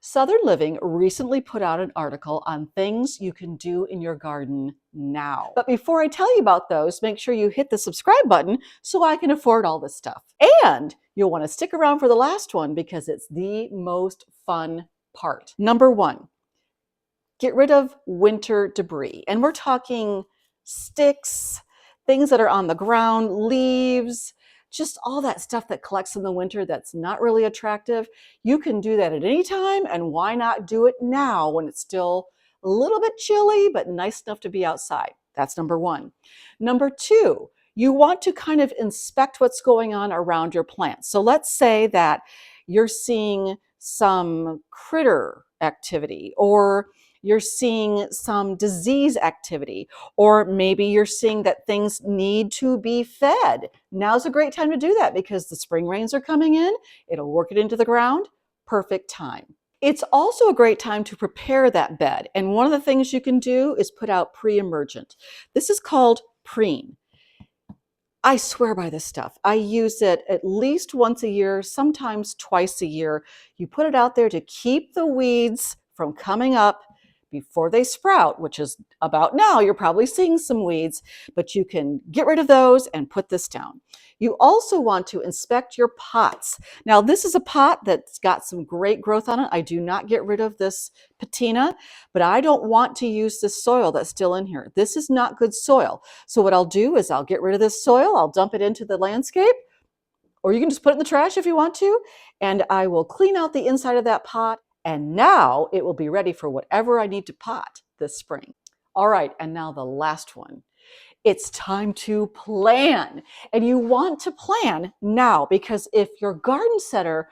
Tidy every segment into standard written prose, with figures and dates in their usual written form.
Southern Living recently put out an article on things you can do in your garden now. But before I tell you about those, make sure you hit the subscribe button so I can afford all this stuff. And you'll want to stick around for the last one because it's the most fun part. Number one, get rid of winter debris. And we're talking sticks, things that are on the ground, leaves, just all that stuff that collects in the winter that's not really attractive. You can do that at any time, and why not do it now when it's still a little bit chilly, but nice enough to be outside? That's number one. Number two, you want to kind of inspect what's going on around your plants. So let's say that you're seeing some critter activity, or you're seeing some disease activity, or maybe you're seeing that things need to be fed. Now's a great time to do that because the spring rains are coming in. It'll work it into the ground. Perfect time. It's also a great time to prepare that bed. And one of the things you can do is put out pre-emergent. This is called preen. I swear by this stuff. I use it at least once a year, sometimes twice a year. You put it out there to keep the weeds from coming up before they sprout, which is about now. You're probably seeing some weeds, but you can get rid of those and put this down. You also want to inspect your pots. Now, this is a pot that's got some great growth on it. I do not get rid of this patina, but I don't want to use this soil that's still in here. This is not good soil. So what I'll do is I'll get rid of this soil. I'll dump it into the landscape, or you can just put it in the trash if you want to, and I will clean out the inside of that pot. And now it will be ready for whatever I need to pot this spring. All right, and now the last one. It's time to plan. And you want to plan now, because if your garden center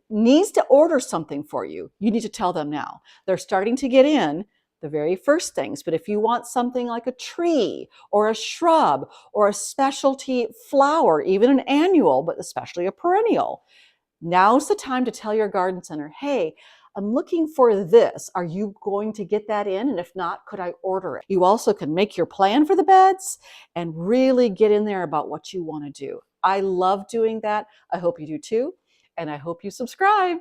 needs to order something for you, you need to tell them now. They're starting to get in the very first things. But if you want something like a tree or a shrub or a specialty flower, even an annual, but especially a perennial, now's the time to tell your garden center, hey, I'm looking for this. Are you going to get that in? And if not, could I order it? You also can make your plan for the beds and really get in there about what you want to do. I love doing that. I hope you do too. And I hope you subscribe.